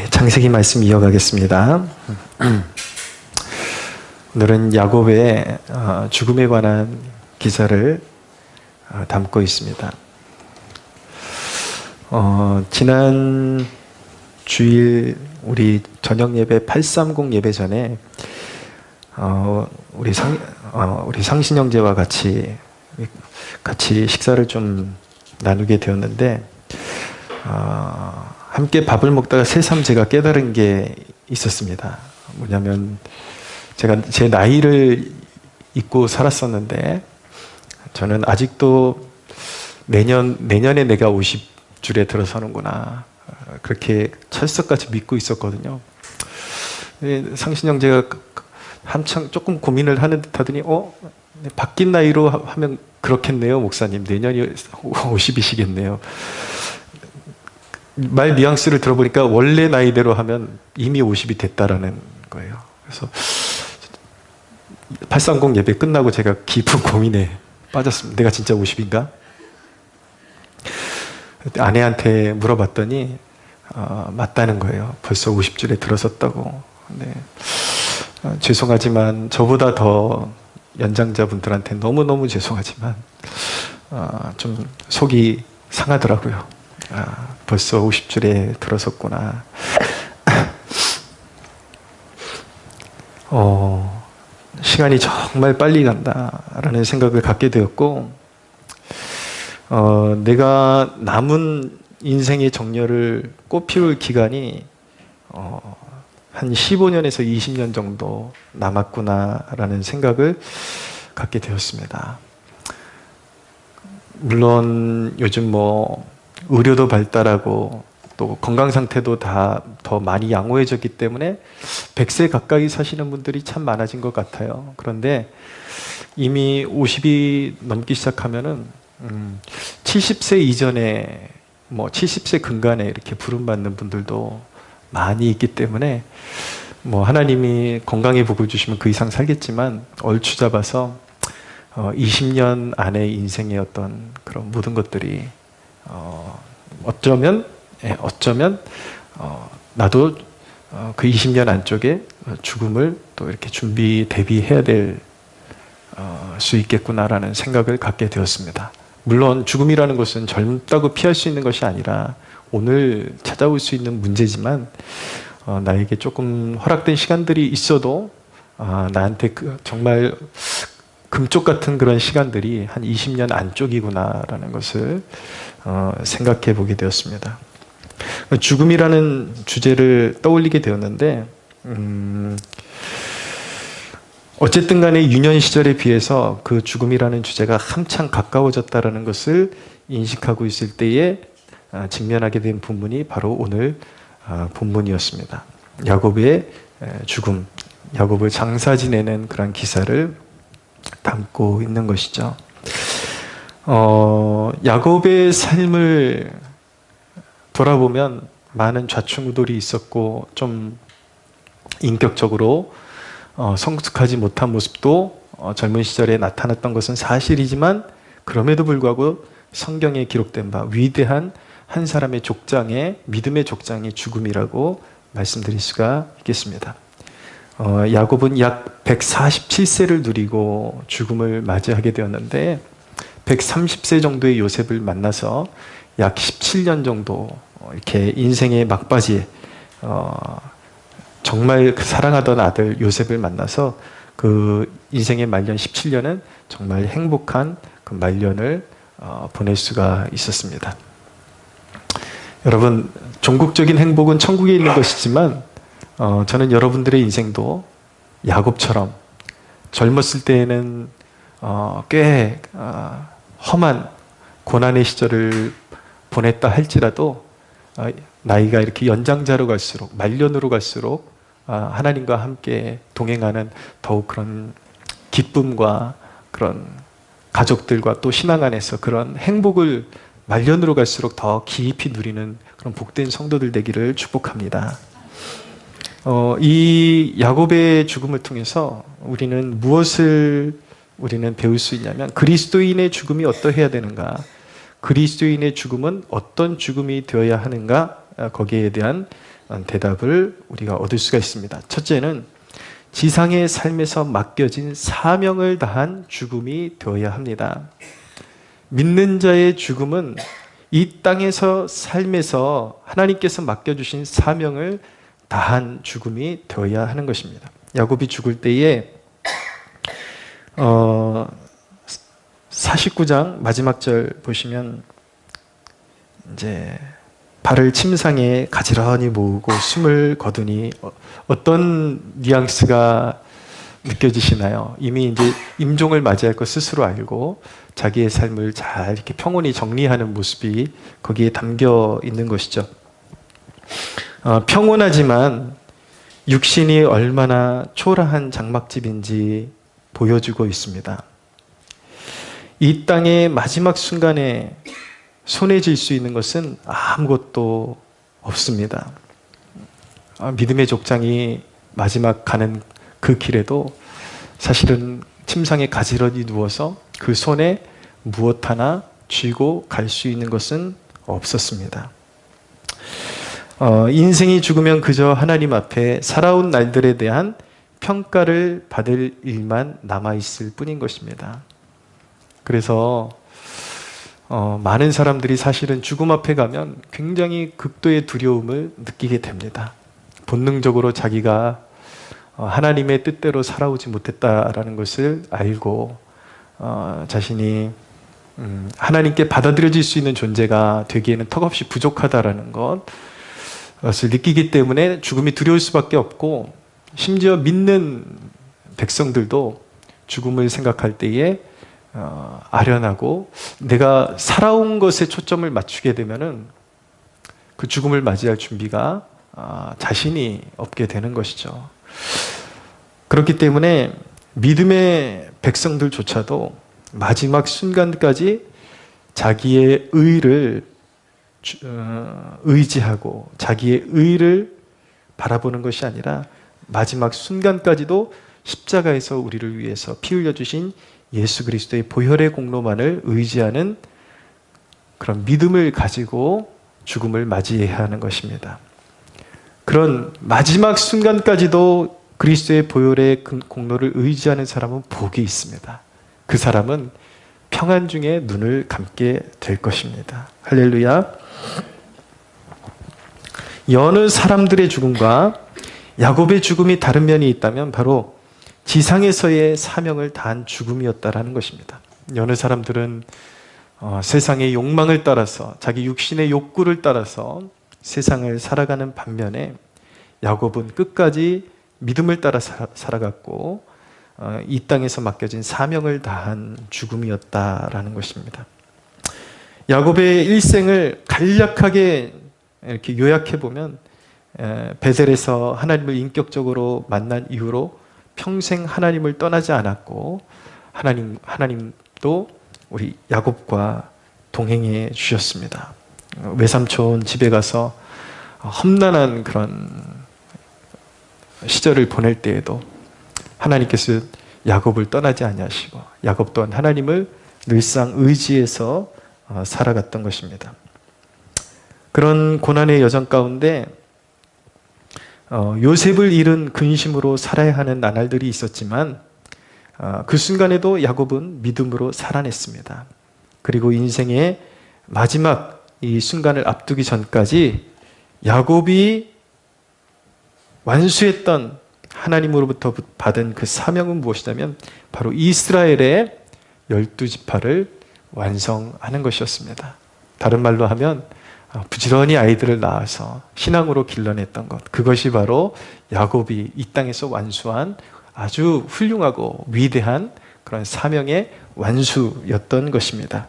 창세기 말씀 이어가겠습니다. 오늘은 야곱의 죽음에 관한 기사를 담고 있습니다. 지난 주일 우리 저녁 예배 830 예배 전에 우리 상신 형제와 같이 식사를 좀 나누게 되었는데 함께 밥을 먹다가 새삼 제가 깨달은 게 있었습니다. 뭐냐면 제가 제 나이를 잊고 살았었는데 저는 아직도 내년에 내가 50줄에 들어서는구나 그렇게 철석같이 믿고 있었거든요. 상신 형제가 한참 조금 고민을 하는 듯 하더니 바뀐 나이로 하면 그렇겠네요 목사님, 내년이 50이시겠네요. 말 뉘앙스를 들어보니까 원래 나이대로 하면 이미 50이 됐다라는 거예요. 그래서 830 예배 끝나고 제가 깊은 고민에 빠졌습니다. 내가 진짜 50인가? 아내한테 물어봤더니 맞다는 거예요. 벌써 50줄에 들어섰다고. 네. 죄송하지만 저보다 더 연장자분들한테 너무너무 죄송하지만 좀 속이 상하더라고요. 벌써 50줄에 들어섰구나. 시간이 정말 빨리 간다라는 생각을 갖게 되었고, 내가 남은 인생의 정열을 꽃피울 기간이 한 15년에서 20년 정도 남았구나라는 생각을 갖게 되었습니다. 물론 요즘 의료도 발달하고 또 건강 상태도 다 더 많이 양호해졌기 때문에 100세 가까이 사시는 분들이 참 많아진 것 같아요. 그런데 이미 50이 넘기 시작하면은 70세 이전에 70세 근간에 이렇게 부름받는 분들도 많이 있기 때문에 하나님이 건강의 복을 주시면 그 이상 살겠지만 얼추 잡아서 20년 안에 인생의 어떤 그런 모든 것들이 어쩌면 나도 그 20년 안쪽에 죽음을 또 이렇게 대비해야 될 수 있겠구나라는 생각을 갖게 되었습니다. 물론 죽음이라는 것은 젊다고 피할 수 있는 것이 아니라 오늘 찾아올 수 있는 문제지만 나에게 조금 허락된 시간들이 있어도 나한테 정말 금쪽 같은 그런 시간들이 한 20년 안쪽이구나라는 것을 생각해 보게 되었습니다. 죽음이라는 주제를 떠올리게 되었는데 어쨌든 간에 유년 시절에 비해서 그 죽음이라는 주제가 한창 가까워졌다는 것을 인식하고 있을 때에 직면하게 된 본문이 바로 오늘 본문이었습니다. 야곱의 죽음, 야곱을 장사 지내는 그런 기사를 담고 있는 것이죠. 야곱의 삶을 돌아보면 많은 좌충우돌이 있었고 좀 인격적으로 성숙하지 못한 모습도 젊은 시절에 나타났던 것은 사실이지만 그럼에도 불구하고 성경에 기록된 바 위대한 한 사람의 족장의 믿음의 족장의 죽음이라고 말씀드릴 수가 있겠습니다. 야곱은 약 147세를 누리고 죽음을 맞이하게 되었는데 130세 정도의 요셉을 만나서 약 17년 정도 이렇게 인생의 막바지에 정말 사랑하던 아들 요셉을 만나서 그 인생의 말년 17년은 정말 행복한 그 말년을 보낼 수가 있었습니다. 여러분, 종국적인 행복은 천국에 있는 것이지만 저는 여러분들의 인생도 야곱처럼 젊었을 때에는 꽤 험한 고난의 시절을 보냈다 할지라도 나이가 이렇게 연장자로 갈수록 말년으로 갈수록 하나님과 함께 동행하는 더욱 그런 기쁨과 그런 가족들과 또 신앙 안에서 그런 행복을 말년으로 갈수록 더 깊이 누리는 그런 복된 성도들 되기를 축복합니다. 이 야곱의 죽음을 통해서 우리는 무엇을 배울 수 있냐면 그리스도인의 죽음이 어떠해야 되는가, 그리스도인의 죽음은 어떤 죽음이 되어야 하는가, 거기에 대한 대답을 우리가 얻을 수가 있습니다. 첫째는 지상의 삶에서 맡겨진 사명을 다한 죽음이 되어야 합니다. 믿는 자의 죽음은 이 땅에서 삶에서 하나님께서 맡겨주신 사명을 다한 죽음이 되어야 하는 것입니다. 야곱이 죽을 때에 49장 마지막 절 보시면 이제 발을 침상에 가지런히 모으고 숨을 거두니 어떤 뉘앙스가 느껴지시나요? 이미 이제 임종을 맞이할 것 스스로 알고 자기의 삶을 잘 이렇게 평온히 정리하는 모습이 거기에 담겨 있는 것이죠. 평온하지만 육신이 얼마나 초라한 장막집인지 보여주고 있습니다. 이 땅의 마지막 순간에 손에 쥘 수 있는 것은 아무것도 없습니다. 믿음의 족장이 마지막 가는 그 길에도 사실은 침상에 가지런히 누워서 그 손에 무엇 하나 쥐고 갈 수 있는 것은 없었습니다. 인생이 죽으면 그저 하나님 앞에 살아온 날들에 대한 평가를 받을 일만 남아있을 뿐인 것입니다. 그래서 많은 사람들이 사실은 죽음 앞에 가면 굉장히 극도의 두려움을 느끼게 됩니다. 본능적으로 자기가 하나님의 뜻대로 살아오지 못했다라는 것을 알고 자신이 하나님께 받아들여질 수 있는 존재가 되기에는 턱없이 부족하다라는 것을 느끼기 때문에 죽음이 두려울 수밖에 없고, 심지어 믿는 백성들도 죽음을 생각할 때에 아련하고 내가 살아온 것에 초점을 맞추게 되면은 그 죽음을 맞이할 준비가 자신이 없게 되는 것이죠. 그렇기 때문에 믿음의 백성들조차도 마지막 순간까지 자기의 의를 의지하고 자기의 의를 바라보는 것이 아니라 마지막 순간까지도 십자가에서 우리를 위해서 피 흘려주신 예수 그리스도의 보혈의 공로만을 의지하는 그런 믿음을 가지고 죽음을 맞이해야 하는 것입니다. 그런 마지막 순간까지도 그리스도의 보혈의 공로를 의지하는 사람은 복이 있습니다. 그 사람은 평안 중에 눈을 감게 될 것입니다. 할렐루야. 여느 사람들의 죽음과 야곱의 죽음이 다른 면이 있다면 바로 지상에서의 사명을 다한 죽음이었다라는 것입니다. 여느 사람들은 세상의 욕망을 따라서 자기 육신의 욕구를 따라서 세상을 살아가는 반면에 야곱은 끝까지 믿음을 따라 살아갔고 이 땅에서 맡겨진 사명을 다한 죽음이었다라는 것입니다. 야곱의 일생을 간략하게 이렇게 요약해 보면 베델에서 하나님을 인격적으로 만난 이후로 평생 하나님을 떠나지 않았고 하나님도 우리 야곱과 동행해 주셨습니다. 외삼촌 집에 가서 험난한 그런 시절을 보낼 때에도 하나님께서 야곱을 떠나지 아니하시고 야곱 또한 하나님을 늘상 의지해서 살아갔던 것입니다. 그런 고난의 여정 가운데 요셉을 잃은 근심으로 살아야 하는 나날들이 있었지만 그 순간에도 야곱은 믿음으로 살아냈습니다. 그리고 인생의 마지막 이 순간을 앞두기 전까지 야곱이 완수했던 하나님으로부터 받은 그 사명은 무엇이냐면 바로 이스라엘의 12지파를 완성하는 것이었습니다. 다른 말로 하면 부지런히 아이들을 낳아서 신앙으로 길러냈던 것, 그것이 바로 야곱이 이 땅에서 완수한 아주 훌륭하고 위대한 그런 사명의 완수였던 것입니다.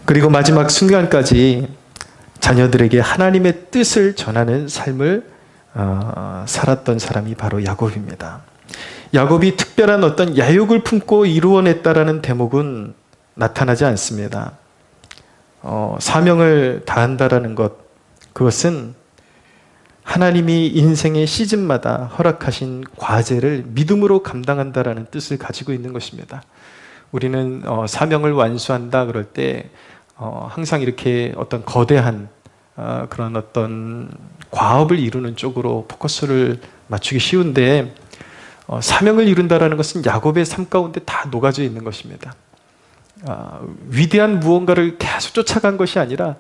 그리고 마지막 순간까지 자녀들에게 하나님의 뜻을 전하는 삶을 살았던 사람이 바로 야곱입니다. 야곱이 특별한 어떤 야욕을 품고 이루어냈다라는 대목은 나타나지 않습니다. 사명을 다한다라는 것, 그것은 하나님이 인생의 시즌마다 허락하신 과제를 믿음으로 감당한다라는 뜻을 가지고 있는 것입니다. 우리는 사명을 완수한다 그럴 때 항상 이렇게 어떤 거대한 그런 어떤 과업을 이루는 쪽으로 포커스를 맞추기 쉬운데 사명을 이룬다라는 것은 야곱의 삶 가운데 다 녹아져 있는 것입니다. 위대한 무언가를 계속 쫓아간 것이 아니라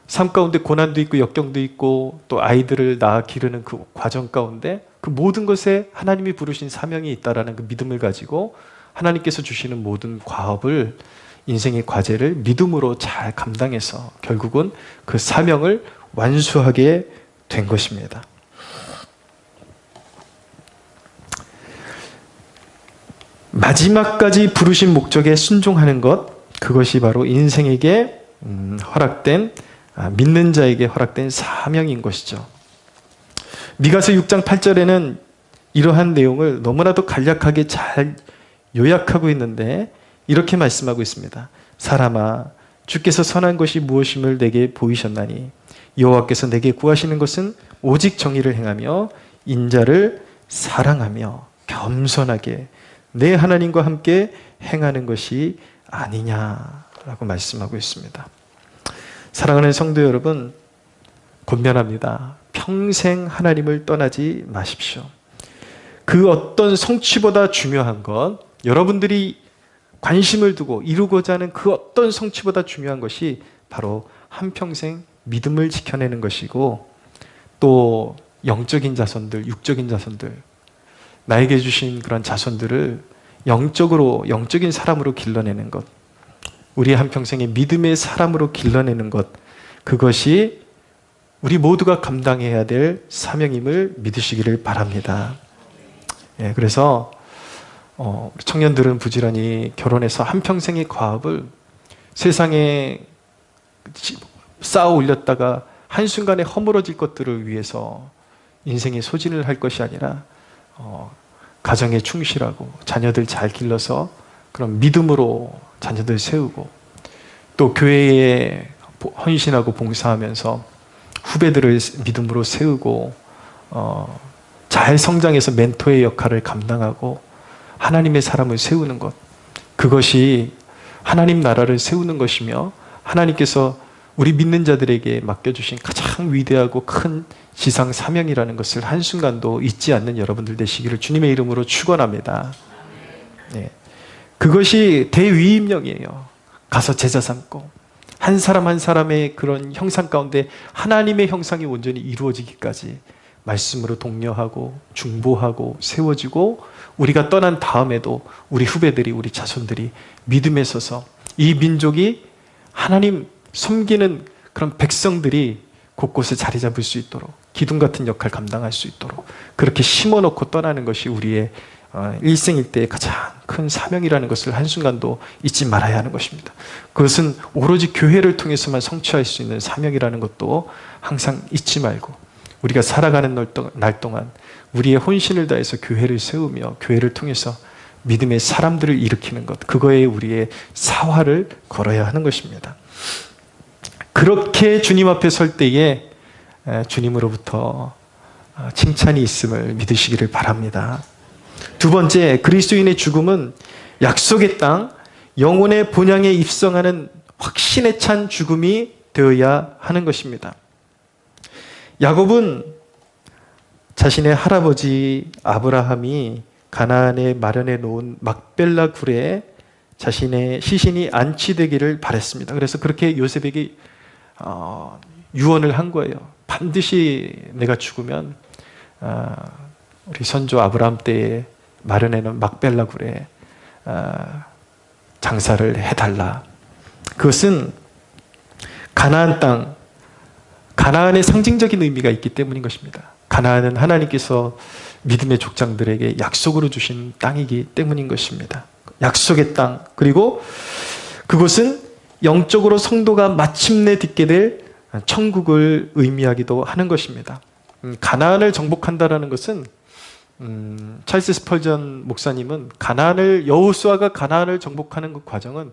삶 가운데 고난도 있고 역경도 있고 또 아이들을 낳아 기르는 그 과정 가운데 그 모든 것에 하나님이 부르신 사명이 있다라는 그 믿음을 가지고 하나님께서 주시는 모든 과업을, 인생의 과제를 믿음으로 잘 감당해서 결국은 그 사명을 완수하게 된 것입니다. 마지막까지 부르신 목적에 순종하는 것, 그것이 바로 인생에게 허락된, 믿는 자에게 허락된 사명인 것이죠. 미가서 6장 8절에는 이러한 내용을 너무나도 간략하게 잘 요약하고 있는데 이렇게 말씀하고 있습니다. 사람아, 주께서 선한 것이 무엇임을 내게 보이셨나니 여호와께서 내게 구하시는 것은 오직 정의를 행하며 인자를 사랑하며 겸손하게 내 하나님과 함께 행하는 것이 아니냐라고 말씀하고 있습니다. 사랑하는 성도 여러분, 권면합니다. 평생 하나님을 떠나지 마십시오. 그 어떤 성취보다 중요한 것, 여러분들이 관심을 두고 이루고자 하는 그 어떤 성취보다 중요한 것이 바로 한평생 믿음을 지켜내는 것이고, 또 영적인 자손들, 육적인 자손들, 나에게 주신 그런 자손들을 영적인 사람으로 길러내는 것, 우리 한평생의 믿음의 사람으로 길러내는 것, 그것이 우리 모두가 감당해야 될 사명임을 믿으시기를 바랍니다. 그래서 청년들은 부지런히 결혼해서 한평생의 과업을 세상에 쌓아 올렸다가 한순간에 허물어질 것들을 위해서 인생의 소진을 할 것이 아니라 가정에 충실하고 자녀들 잘 길러서 그런 믿음으로 자녀들 세우고, 또 교회에 헌신하고 봉사하면서 후배들을 믿음으로 세우고 잘 성장해서 멘토의 역할을 감당하고 하나님의 사람을 세우는 것, 그것이 하나님 나라를 세우는 것이며 하나님께서 우리 믿는 자들에게 맡겨주신 가장 위대하고 큰 지상 사명이라는 것을 한순간도 잊지 않는 여러분들 되시기를 주님의 이름으로 축원합니다. 네. 그것이 대위임령이에요. 가서 제자 삼고 한 사람 한 사람의 그런 형상 가운데 하나님의 형상이 온전히 이루어지기까지 말씀으로 독려하고 중보하고 세워지고, 우리가 떠난 다음에도 우리 후배들이, 우리 자손들이 믿음에 서서 이 민족이 하나님 섬기는 그런 백성들이 곳곳에 자리 잡을 수 있도록, 기둥 같은 역할 감당할 수 있도록 그렇게 심어놓고 떠나는 것이 우리의 일생일대의 가장 큰 사명이라는 것을 한순간도 잊지 말아야 하는 것입니다. 그것은 오로지 교회를 통해서만 성취할 수 있는 사명이라는 것도 항상 잊지 말고, 우리가 살아가는 날 동안 우리의 혼신을 다해서 교회를 세우며 교회를 통해서 믿음의 사람들을 일으키는 것, 그거에 우리의 사활을 걸어야 하는 것입니다. 그렇게 주님 앞에 설 때에 주님으로부터 칭찬이 있음을 믿으시기를 바랍니다. 두 번째, 그리스도인의 죽음은 약속의 땅, 영혼의 본향에 입성하는 확신에 찬 죽음이 되어야 하는 것입니다. 야곱은 자신의 할아버지 아브라함이 가나안에 마련해 놓은 막벨라 굴에 자신의 시신이 안치되기를 바랬습니다. 그래서 그렇게 요셉에게 유언을 한 거예요. 반드시 내가 죽으면 우리 선조 아브라함 때에 마련해 놓은 막벨라 굴에 장사를 해달라. 그것은 가나안 땅, 가나안의 상징적인 의미가 있기 때문인 것입니다. 가나안은 하나님께서 믿음의 족장들에게 약속으로 주신 땅이기 때문인 것입니다. 약속의 땅, 그리고 그곳은 영적으로 성도가 마침내 딛게 될 천국을 의미하기도 하는 것입니다. 가나안을 정복한다라는 것은 찰스 스펄전 목사님은 여호수아가 가나안을 정복하는 그 과정은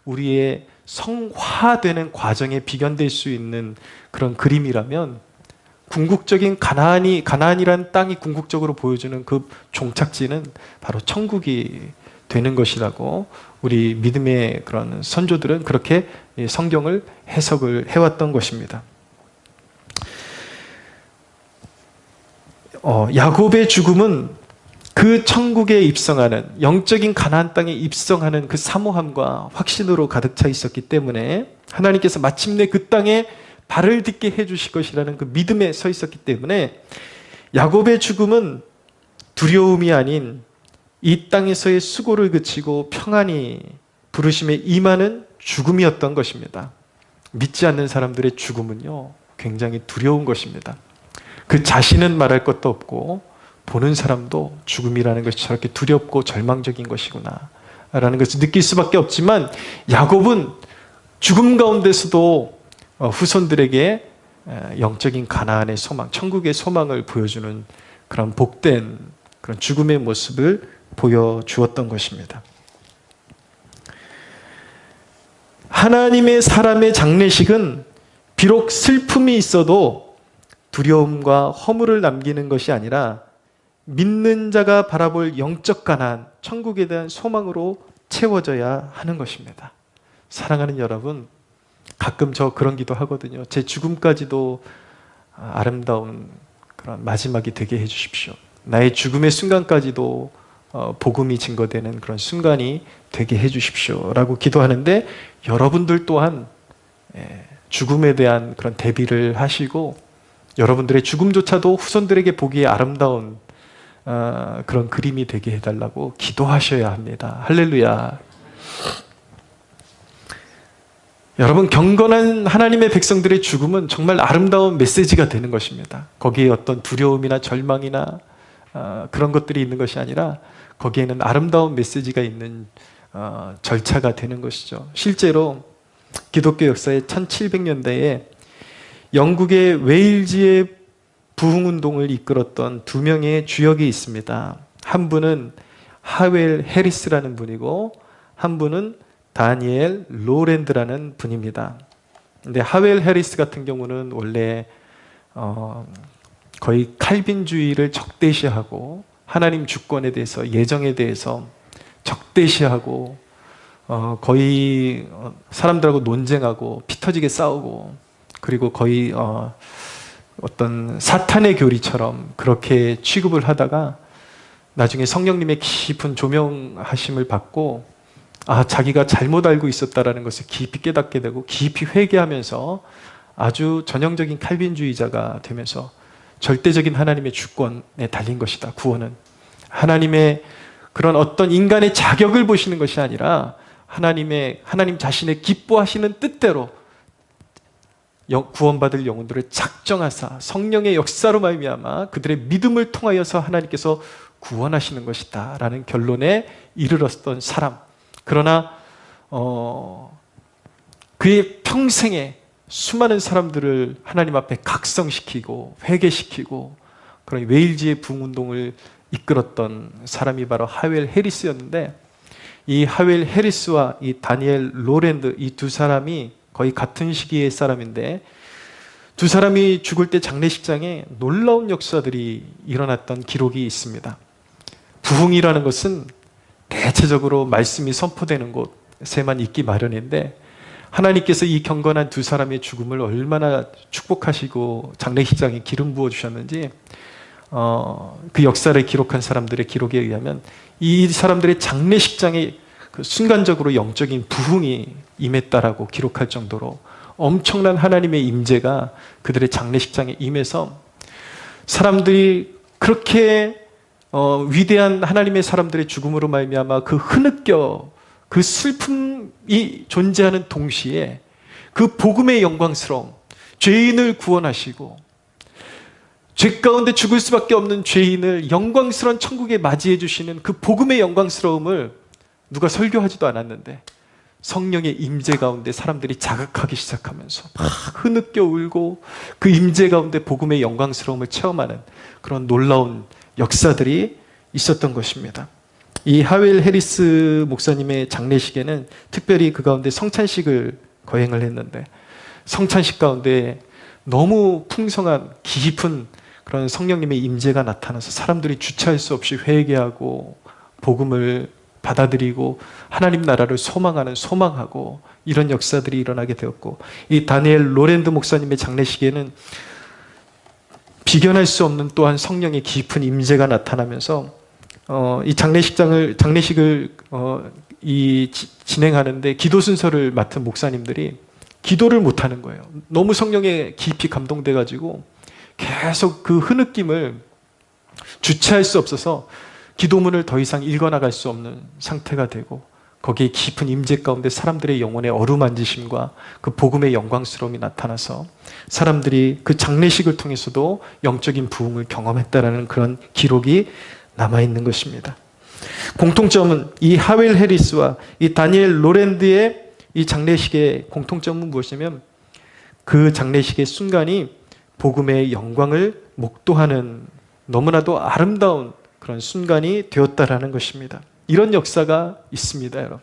우리의 성화되는 과정에 비견될 수 있는 그런 그림이라면, 궁극적인 가나안이라는 땅이 궁극적으로 보여주는 그 종착지는 바로 천국이 되는 것이라고 우리 믿음의 그런 선조들은 그렇게 성경을 해석을 해왔던 것입니다. 야곱의 죽음은 그 천국에 입성하는, 영적인 가나안 땅에 입성하는 그 사모함과 확신으로 가득 차 있었기 때문에 하나님께서 마침내 그 땅에 발을 딛게 해주실 것이라는 그 믿음에 서 있었기 때문에 야곱의 죽음은 두려움이 아닌 이 땅에서의 수고를 그치고 평안히 부르심에 임하는 죽음이었던 것입니다. 믿지 않는 사람들의 죽음은요, 굉장히 두려운 것입니다. 그 자신은 말할 것도 없고 보는 사람도 죽음이라는 것이 저렇게 두렵고 절망적인 것이구나 라는 것을 느낄 수밖에 없지만, 야곱은 죽음 가운데서도 후손들에게 영적인 가나안의 소망, 천국의 소망을 보여주는 그런 복된 그런 죽음의 모습을 보여주었던 것입니다. 하나님의 사람의 장례식은 비록 슬픔이 있어도 두려움과 허물을 남기는 것이 아니라 믿는 자가 바라볼 영적 가나안, 천국에 대한 소망으로 채워져야 하는 것입니다. 사랑하는 여러분, 가끔 저 그런 기도 하거든요. 제 죽음까지도 아름다운 그런 마지막이 되게 해주십시오. 나의 죽음의 순간까지도 복음이 증거되는 그런 순간이 되게 해주십시오 라고 기도하는데, 여러분들 또한 죽음에 대한 그런 대비를 하시고 여러분들의 죽음조차도 후손들에게 보기에 아름다운 그런 그림이 되게 해달라고 기도하셔야 합니다. 할렐루야. 여러분, 경건한 하나님의 백성들의 죽음은 정말 아름다운 메시지가 되는 것입니다. 거기에 어떤 두려움이나 절망이나 그런 것들이 있는 것이 아니라 거기에는 아름다운 메시지가 있는 절차가 되는 것이죠. 실제로 기독교 역사의 1700년대에 영국의 웨일즈의 부흥운동을 이끌었던 두 명의 주역이 있습니다. 한 분은 하웰 해리스라는 분이고 한 분은 다니엘 로랜드라는 분입니다. 근데 하웰 해리스 같은 경우는 원래 거의 칼빈주의를 적대시하고 하나님 주권에 대해서, 예정에 대해서 적대시하고 거의 사람들하고 논쟁하고 피 터지게 싸우고, 그리고 거의 어떤 사탄의 교리처럼 그렇게 취급을 하다가 나중에 성령님의 깊은 조명하심을 받고 자기가 잘못 알고 있었다라는 것을 깊이 깨닫게 되고 깊이 회개하면서 아주 전형적인 칼빈주의자가 되면서 절대적인 하나님의 주권에 달린 것이다. 구원은 하나님의 그런 어떤 인간의 자격을 보시는 것이 아니라 하나님 자신의 기뻐하시는 뜻대로 구원받을 영혼들을 작정하사 성령의 역사로 말미암아 그들의 믿음을 통하여서 하나님께서 구원하시는 것이다 라는 결론에 이르렀던 사람. 그러나 그의 평생에 수많은 사람들을 하나님 앞에 각성시키고 회개시키고 그런 웨일즈의 부흥운동을 이끌었던 사람이 바로 하웰 해리스였는데, 이 하웰 해리스와 이 다니엘 로랜드, 이 두 사람이 거의 같은 시기의 사람인데, 두 사람이 죽을 때 장례식장에 놀라운 역사들이 일어났던 기록이 있습니다. 부흥이라는 것은 대체적으로 말씀이 선포되는 곳에만 있기 마련인데, 하나님께서 이 경건한 두 사람의 죽음을 얼마나 축복하시고 장례식장에 기름 부어주셨는지 그 역사를 기록한 사람들의 기록에 의하면 이 사람들의 장례식장에 그 순간적으로 영적인 부흥이 임했다라고 기록할 정도로 엄청난 하나님의 임재가 그들의 장례식장에 임해서 사람들이 그렇게 위대한 하나님의 사람들의 죽음으로 말미암아 그 흐느껴 그 슬픔이 존재하는 동시에 그 복음의 영광스러움, 죄인을 구원하시고 죄 가운데 죽을 수밖에 없는 죄인을 영광스러운 천국에 맞이해 주시는 그 복음의 영광스러움을 누가 설교하지도 않았는데 성령의 임재 가운데 사람들이 자각하기 시작하면서 막 흐느껴 울고 그 임재 가운데 복음의 영광스러움을 체험하는 그런 놀라운 역사들이 있었던 것입니다. 이 하웰 해리스 목사님의 장례식에는 특별히 그 가운데 성찬식을 거행을 했는데, 성찬식 가운데 너무 풍성한 깊은 그런 성령님의 임재가 나타나서 사람들이 주체할 수 없이 회개하고 복음을 받아들이고 하나님 나라를 소망하고 이런 역사들이 일어나게 되었고, 이 다니엘 로랜드 목사님의 장례식에는 비견할 수 없는 또한 성령의 깊은 임재가 나타나면서 이 장례식을 진행하는데 기도 순서를 맡은 목사님들이 기도를 못하는 거예요. 너무 성령에 깊이 감동돼 가지고 계속 그 흐느낌을 주체할 수 없어서 기도문을 더 이상 읽어나갈 수 없는 상태가 되고, 거기에 깊은 임재 가운데 사람들의 영혼의 어루만지심과 그 복음의 영광스러움이 나타나서 사람들이 그 장례식을 통해서도 영적인 부흥을 경험했다라는 그런 기록이 남아있는 것입니다. 공통점은 이 하웰 해리스와 이 다니엘 로랜드의 이 장례식의 공통점은 무엇이냐면, 그 장례식의 순간이 복음의 영광을 목도하는 너무나도 아름다운 그런 순간이 되었다라는 것입니다. 이런 역사가 있습니다, 여러분.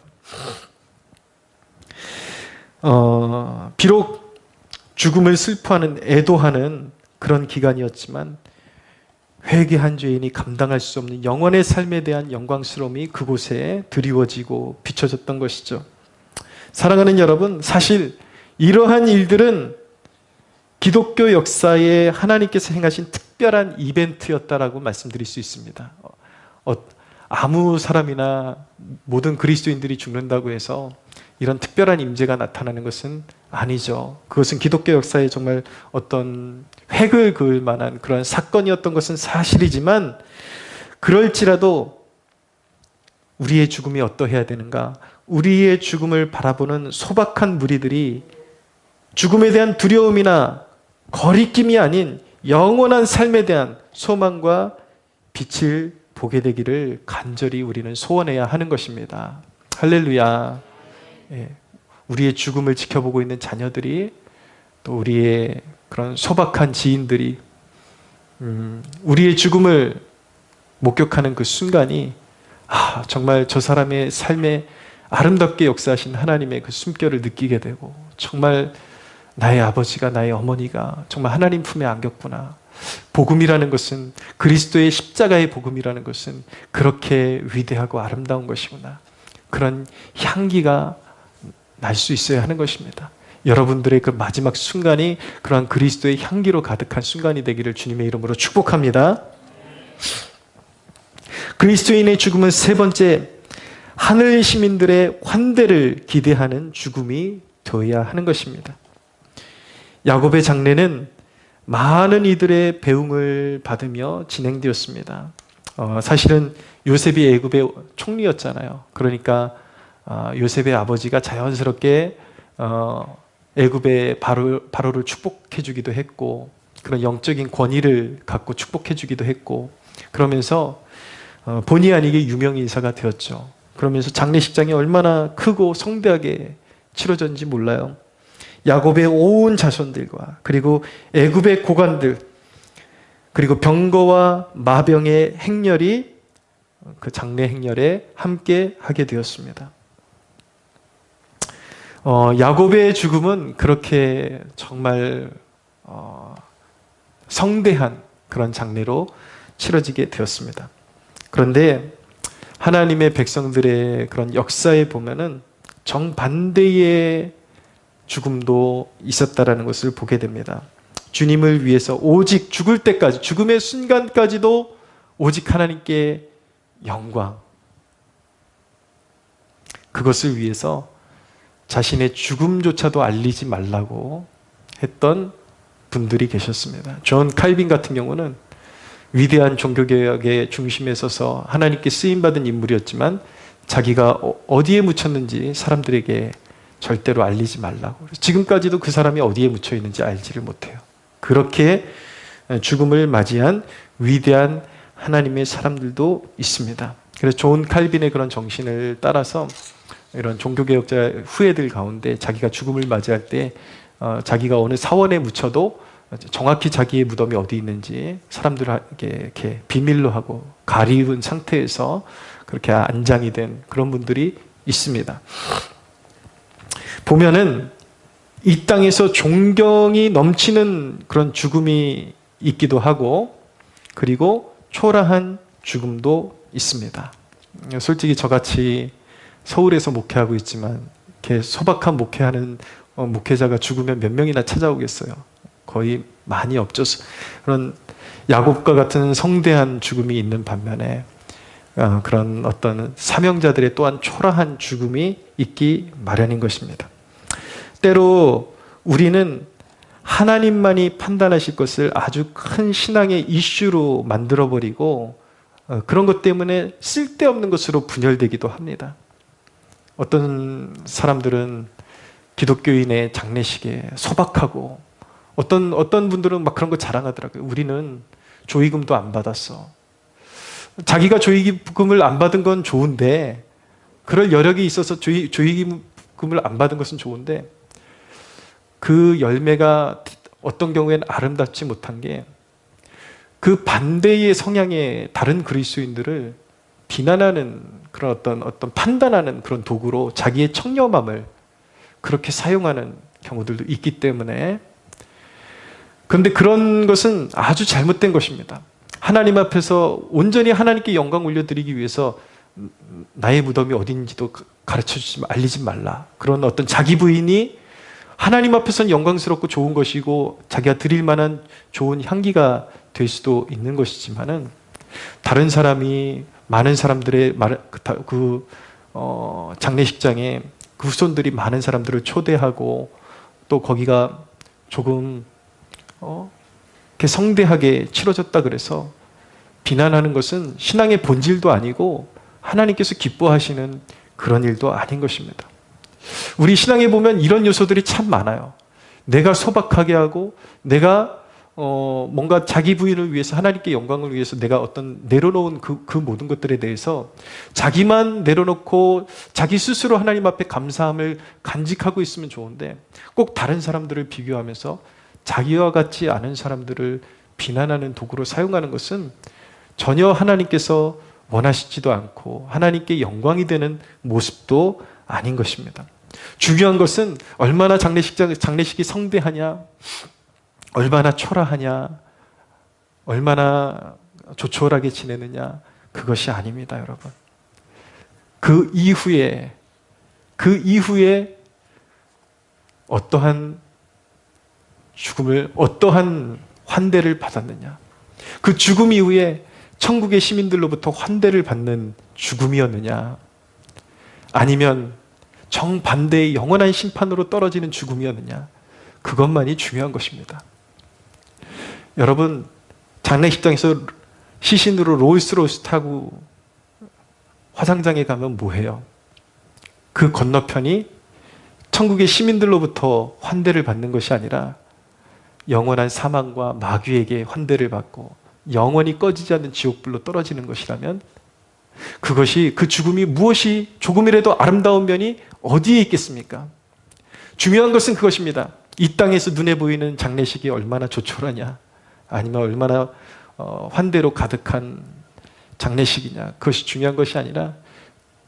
비록 죽음을 슬퍼하는, 애도하는 그런 기간이었지만 회개한 죄인이 감당할 수 없는 영원의 삶에 대한 영광스러움이 그곳에 드리워지고 비춰졌던 것이죠. 사랑하는 여러분, 사실 이러한 일들은 기독교 역사에 하나님께서 행하신 특별한 이벤트였다라고 말씀드릴 수 있습니다. 아무 사람이나 모든 그리스도인들이 죽는다고 해서 이런 특별한 임재가 나타나는 것은 아니죠. 그것은 기독교 역사에 정말 어떤 획을 그을 만한 그런 사건이었던 것은 사실이지만, 그럴지라도 우리의 죽음이 어떠해야 되는가? 우리의 죽음을 바라보는 소박한 무리들이 죽음에 대한 두려움이나 거리낌이 아닌 영원한 삶에 대한 소망과 빛을 보게 되기를 간절히 우리는 소원해야 하는 것입니다. 할렐루야. 우리의 죽음을 지켜보고 있는 자녀들이, 또 우리의 그런 소박한 지인들이 우리의 죽음을 목격하는 그 순간이 정말 저 사람의 삶에 아름답게 역사하신 하나님의 그 숨결을 느끼게 되고, 정말 나의 아버지가, 나의 어머니가 정말 하나님 품에 안겼구나. 복음이라는 것은, 그리스도의 십자가의 복음이라는 것은 그렇게 위대하고 아름다운 것이구나. 그런 향기가 날 수 있어야 하는 것입니다. 여러분들의 그 마지막 순간이 그러한 그리스도의 향기로 가득한 순간이 되기를 주님의 이름으로 축복합니다. 그리스도인의 죽음은 세 번째, 하늘 시민들의 환대를 기대하는 죽음이 되어야 하는 것입니다. 야곱의 장례는 많은 이들의 배웅을 받으며 진행되었습니다. 사실은 요셉이 애굽의 총리였잖아요. 그러니까 요셉의 아버지가 자연스럽게 애굽의 바로를 축복해 주기도 했고, 그런 영적인 권위를 갖고 축복해 주기도 했고, 그러면서 본의 아니게 유명인사가 되었죠. 그러면서 장례식장이 얼마나 크고 성대하게 치러졌는지 몰라요. 야곱의 온 자손들과, 그리고 애굽의 고관들, 그리고 병거와 마병의 행렬이 그 장례 행렬에 함께 하게 되었습니다. 야곱의 죽음은 그렇게 정말 성대한 그런 장례로 치러지게 되었습니다. 그런데 하나님의 백성들의 그런 역사에 보면은 정반대의 죽음도 있었다라는 것을 보게 됩니다. 주님을 위해서 오직 죽을 때까지, 죽음의 순간까지도 오직 하나님께 영광, 그것을 위해서 자신의 죽음조차도 알리지 말라고 했던 분들이 계셨습니다. 존 칼빈 같은 경우는 위대한 종교개혁의 중심에 서서 하나님께 쓰임받은 인물이었지만, 자기가 어디에 묻혔는지 사람들에게 절대로 알리지 말라고. 지금까지도 그 사람이 어디에 묻혀 있는지 알지를 못해요. 그렇게 죽음을 맞이한 위대한 하나님의 사람들도 있습니다. 그래서 존 칼빈의 그런 정신을 따라서 이런 종교개혁자 후예들 가운데 자기가 죽음을 맞이할 때 자기가 어느 사원에 묻혀도 정확히 자기의 무덤이 어디 있는지 사람들에게 이렇게 비밀로 하고 가리운 상태에서 그렇게 안장이 된 그런 분들이 있습니다. 보면은 이 땅에서 존경이 넘치는 그런 죽음이 있기도 하고, 그리고 초라한 죽음도 있습니다. 솔직히 저같이 서울에서 목회하고 있지만 이렇게 소박한 목회하는 목회자가 죽으면 몇 명이나 찾아오겠어요? 거의 많이 없죠. 그런 야곱과 같은 성대한 죽음이 있는 반면에 그런 어떤 사명자들의 또한 초라한 죽음이 있기 마련인 것입니다. 때로 우리는 하나님만이 판단하실 것을 아주 큰 신앙의 이슈로 만들어버리고 그런 것 때문에 쓸데없는 것으로 분열되기도 합니다. 어떤 사람들은 기독교인의 장례식에 소박하고 어떤 분들은 막 그런 거 자랑하더라고요. 우리는 조의금도 안 받았어. 자기가 조의금을 안 받은 건 좋은데, 그럴 여력이 있어서 조의금을 안 받은 것은 좋은데, 그 열매가 어떤 경우에는 아름답지 못한 게 그 반대의 성향의 다른 그리스도인들을 비난하는 그런 어떤 판단하는 그런 도구로 자기의 청렴함을 그렇게 사용하는 경우들도 있기 때문에, 그런데 그런 것은 아주 잘못된 것입니다. 하나님 앞에서 온전히 하나님께 영광 올려드리기 위해서 나의 무덤이 어딘지도 가르쳐주지 알리지 말라. 그런 어떤 자기 부인이 하나님 앞에서는 영광스럽고 좋은 것이고 자기가 드릴 만한 좋은 향기가 될 수도 있는 것이지만은, 다른 사람이 많은 사람들의 장례식장에 그 후손들이 많은 사람들을 초대하고 또 거기가 조금 이렇게 성대하게 치러졌다 그래서 비난하는 것은 신앙의 본질도 아니고 하나님께서 기뻐하시는 그런 일도 아닌 것입니다. 우리 신앙에 보면 이런 요소들이 참 많아요. 내가 소박하게 하고 내가 뭔가 자기 부인을 위해서, 하나님께 영광을 위해서 내가 어떤 내려놓은 그 모든 것들에 대해서 자기만 내려놓고 자기 스스로 하나님 앞에 감사함을 간직하고 있으면 좋은데, 꼭 다른 사람들을 비교하면서 자기와 같지 않은 사람들을 비난하는 도구로 사용하는 것은 전혀 하나님께서 원하시지도 않고 하나님께 영광이 되는 모습도 아닌 것입니다. 중요한 것은 얼마나 장례식이 성대하냐, 얼마나 초라하냐, 얼마나 조촐하게 지내느냐, 그것이 아닙니다, 여러분. 그 이후에 어떠한 죽음을, 어떠한 환대를 받았느냐, 그 죽음 이후에 천국의 시민들로부터 환대를 받는 죽음이었느냐, 아니면 정반대의 영원한 심판으로 떨어지는 죽음이었느냐, 그것만이 중요한 것입니다. 여러분, 장례식장에서 시신으로 롤스로이스 타고 화상장에 가면 뭐해요? 그 건너편이 천국의 시민들로부터 환대를 받는 것이 아니라 영원한 사망과 마귀에게 환대를 받고 영원히 꺼지지 않는 지옥불로 떨어지는 것이라면, 그것이, 그 죽음이 무엇이 조금이라도 아름다운 면이 어디에 있겠습니까? 중요한 것은 그것입니다. 이 땅에서 눈에 보이는 장례식이 얼마나 조촐하냐, 아니면 얼마나 환대로 가득한 장례식이냐, 그것이 중요한 것이 아니라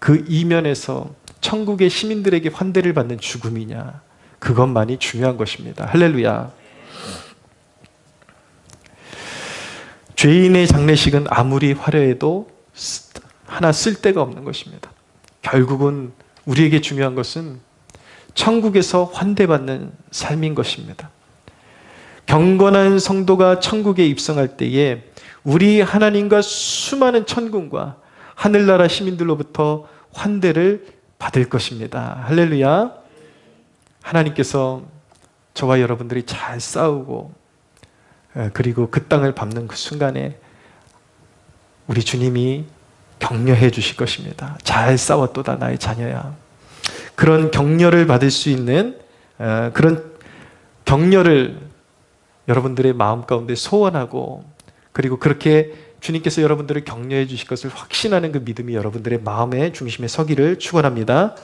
그 이면에서 천국의 시민들에게 환대를 받는 죽음이냐, 그것만이 중요한 것입니다. 할렐루야. 죄인의 장례식은 아무리 화려해도 하나 쓸데가 없는 것입니다. 결국은 우리에게 중요한 것은 천국에서 환대받는 삶인 것입니다. 경건한 성도가 천국에 입성할 때에 우리 하나님과 수많은 천군과 하늘나라 시민들로부터 환대를 받을 것입니다. 할렐루야. 하나님께서 저와 여러분들이 잘 싸우고 그리고 그 땅을 밟는 그 순간에 우리 주님이 격려해 주실 것입니다. 잘 싸웠도다 나의 자녀야. 그런 격려를 받을 수 있는 그런 격려를 여러분들의 마음 가운데 소원하고, 그리고 그렇게 주님께서 여러분들을 격려해 주실 것을 확신하는 그 믿음이 여러분들의 마음의 중심에 서기를 축원합니다.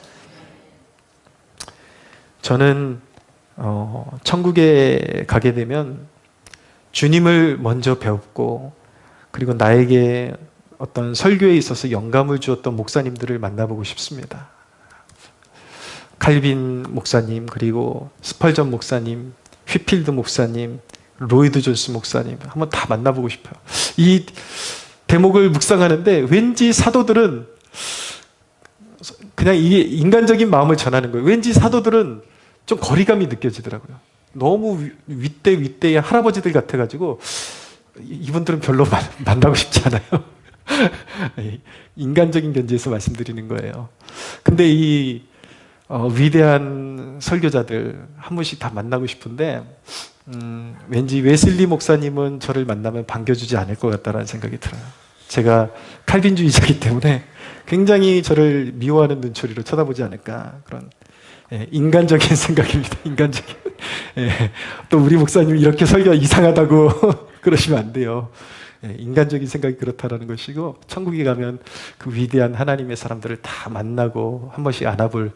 저는 천국에 가게 되면 주님을 먼저 배웠고, 그리고 나에게 어떤 설교에 있어서 영감을 주었던 목사님들을 만나보고 싶습니다. 칼빈 목사님, 그리고 스펄전 목사님, 휘필드 목사님, 로이드 존스 목사님 한번 다 만나보고 싶어요. 이 대목을 묵상하는데 왠지 사도들은 그냥 이게 인간적인 마음을 전하는 거예요. 왠지 사도들은 좀 거리감이 느껴지더라고요. 너무 윗대의 할아버지들 같아가지고 이분들은 별로 만나고 싶지 않아요. 인간적인 견지에서 말씀드리는 거예요. 근데 이 위대한 설교자들 한 분씩 다 만나고 싶은데 왠지 웨슬리 목사님은 저를 만나면 반겨주지 않을 것 같다는 생각이 들어요. 제가 칼빈주의자이기 때문에 굉장히 저를 미워하는 눈초리로 쳐다보지 않을까, 그런 인간적인 생각입니다. 인간적인. 또 우리 목사님이 이렇게 설교가 이상하다고 그러시면 안 돼요. 인간적인 생각이 그렇다라는 것이고, 천국에 가면 그 위대한 하나님의 사람들을 다 만나고 한 번씩 안아볼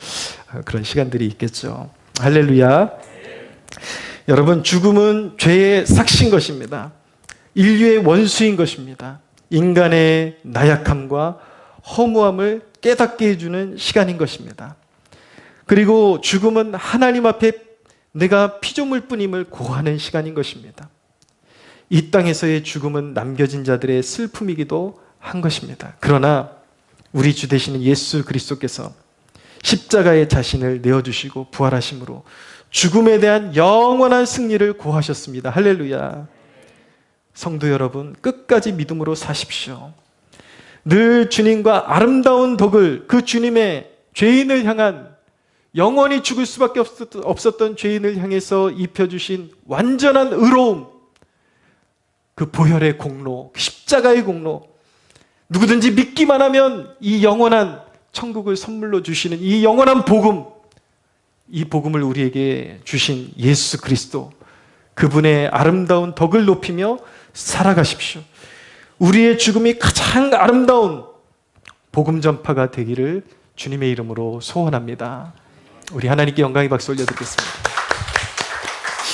그런 시간들이 있겠죠. 할렐루야. 여러분, 죽음은 죄의 삭신 것입니다. 인류의 원수인 것입니다. 인간의 나약함과 허무함을 깨닫게 해주는 시간인 것입니다. 그리고 죽음은 하나님 앞에 내가 피조물뿐임을 고하는 시간인 것입니다. 이 땅에서의 죽음은 남겨진 자들의 슬픔이기도 한 것입니다. 그러나 우리 주 되시는 예수 그리스도께서 십자가에 자신을 내어주시고 부활하심으로 죽음에 대한 영원한 승리를 고하셨습니다. 할렐루야. 성도 여러분, 끝까지 믿음으로 사십시오. 늘 주님과 아름다운 덕을, 그 주님의 죄인을 향한, 영원히 죽을 수밖에 없었던 죄인을 향해서 입혀주신 완전한 의로움, 그 보혈의 공로, 십자가의 공로, 누구든지 믿기만 하면 이 영원한 천국을 선물로 주시는 이 영원한 복음, 이 복음을 우리에게 주신 예수 그리스도, 그분의 아름다운 덕을 높이며 살아가십시오. 우리의 죽음이 가장 아름다운 복음 전파가 되기를 주님의 이름으로 소원합니다. 우리 하나님께 영광의 박수 올려드리겠습니다.